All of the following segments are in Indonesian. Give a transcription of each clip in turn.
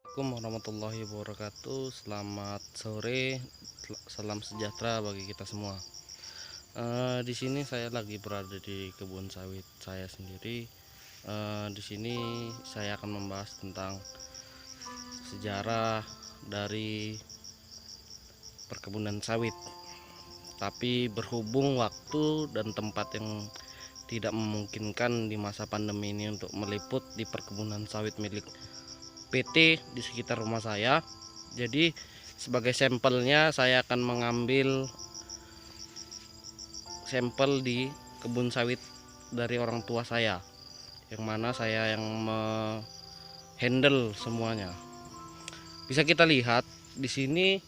Assalamualaikum warahmatullahi wabarakatuh. Selamat sore, salam sejahtera bagi kita semua. Di sini saya lagi berada di kebun sawit saya sendiri. Di sini saya akan membahas tentang sejarah dari perkebunan sawit. Tapi berhubung waktu dan tempat yang tidak memungkinkan di masa pandemi ini untuk meliput di perkebunan sawit milik PT di sekitar rumah saya. Jadi sebagai sampelnya saya akan mengambil sampel di kebun sawit dari orang tua saya, yang mana saya yang handle semuanya. Bisa kita lihat di sini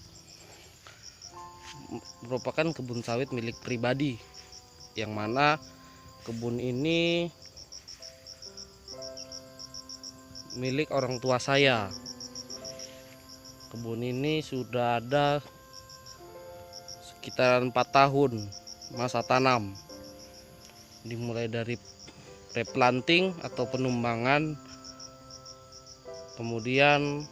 merupakan kebun sawit milik pribadi, yang mana kebun ini milik orang tua saya. Kebun ini sudah ada sekitar 4 tahun masa tanam, dimulai dari replanting atau penumbangan, kemudian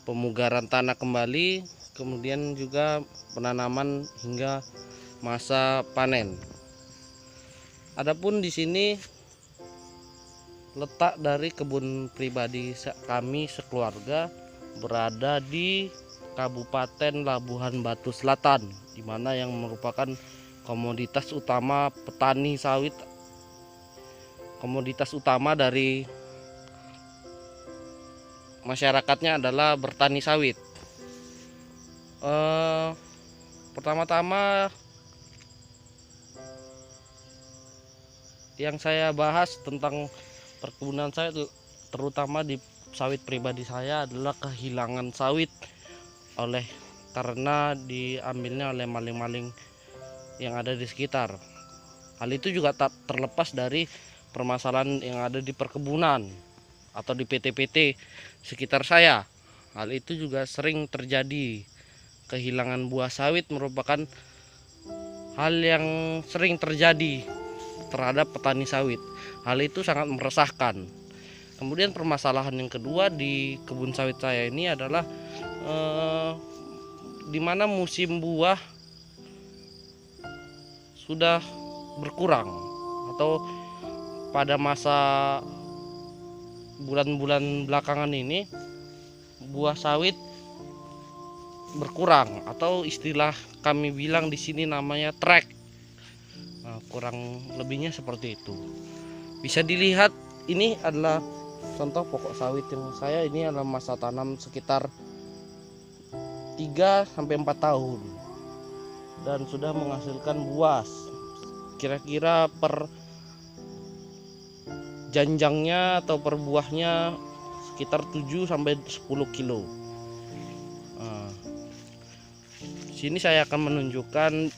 pemugaran tanah kembali, kemudian juga penanaman hingga masa panen. Adapun di sini letak dari kebun pribadi kami sekeluarga berada di Kabupaten Labuhan Batu Selatan, di mana yang merupakan komoditas utama petani sawit. Komoditas utama dari masyarakatnya adalah bertani sawit. Pertama-tama yang saya bahas tentang perkebunan saya, terutama di sawit pribadi saya, adalah kehilangan sawit karena diambilnya oleh maling-maling yang ada di sekitar. Hal itu juga tak terlepas dari permasalahan yang ada di perkebunan atau di PT-PT sekitar saya. Hal itu juga sering terjadi. Kehilangan buah sawit merupakan hal yang sering terjadi terhadap petani sawit. Hal itu sangat meresahkan. Kemudian permasalahan yang kedua di kebun sawit saya ini adalah di mana musim buah sudah berkurang, atau pada masa bulan-bulan belakangan ini buah sawit berkurang, atau istilah kami bilang di sini namanya trek. Nah, kurang lebihnya seperti itu. Bisa dilihat, ini adalah contoh pokok sawit yang saya ini adalah masa tanam sekitar 3-4 tahun dan sudah menghasilkan buah. Kira-kira per janjangnya atau per buahnya sekitar 7-10 kilo. Nah, sini saya akan menunjukkan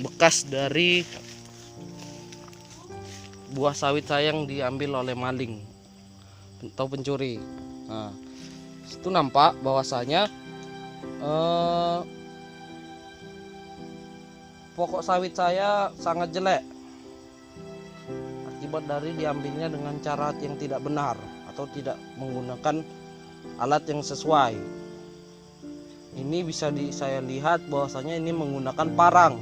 bekas dari buah sawit saya yang diambil oleh maling atau pencuri. Nah, itu nampak bahwasanya pokok sawit saya sangat jelek akibat dari diambilnya dengan cara yang tidak benar atau tidak menggunakan alat yang sesuai. Ini bisa saya lihat bahwasanya ini menggunakan parang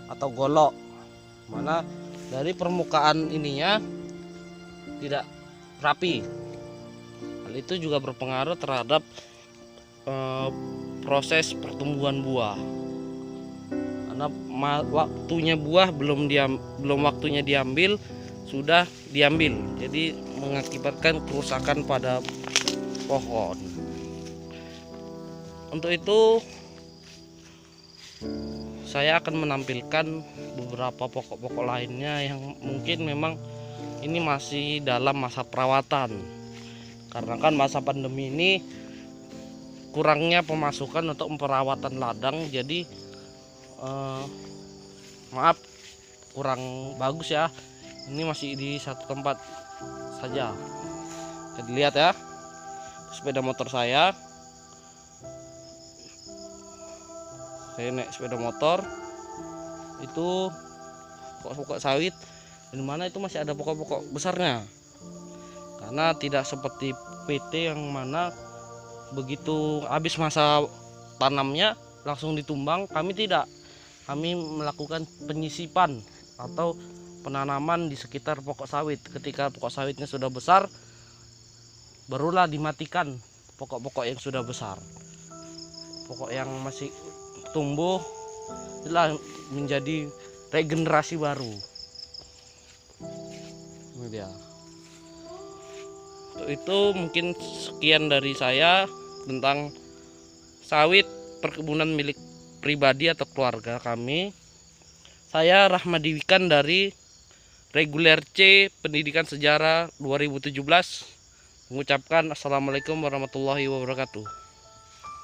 atau golok, mana dari permukaan ininya tidak rapi. Hal itu juga berpengaruh terhadap proses pertumbuhan buah, karena waktunya buah belum waktunya diambil sudah diambil, jadi mengakibatkan kerusakan pada pohon. Untuk itu saya akan menampilkan beberapa pokok-pokok lainnya yang mungkin memang ini masih dalam masa perawatan, karena kan masa pandemi ini kurangnya pemasukan untuk perawatan ladang. Jadi maaf, kurang bagus ya. Ini masih di satu tempat saja. Jadi lihat ya, sepeda motor saya naik sepeda motor itu pokok-pokok sawit, di mana itu masih ada pokok-pokok besarnya. karena tidak seperti PT yang mana begitu habis masa tanamnya langsung ditumbang. Kami tidak, kami melakukan penyisipan atau penanaman di sekitar pokok sawit. Ketika pokok sawitnya sudah besar, barulah dimatikan pokok-pokok yang sudah besar. Pokok yang masih tumbuh itulah menjadi regenerasi baru. Ini dia. Untuk itu mungkin sekian dari saya tentang sawit perkebunan milik pribadi atau keluarga kami. Saya Rahmadi Wikan dari Reguler C Pendidikan Sejarah 2017 mengucapkan Assalamualaikum warahmatullahi wabarakatuh.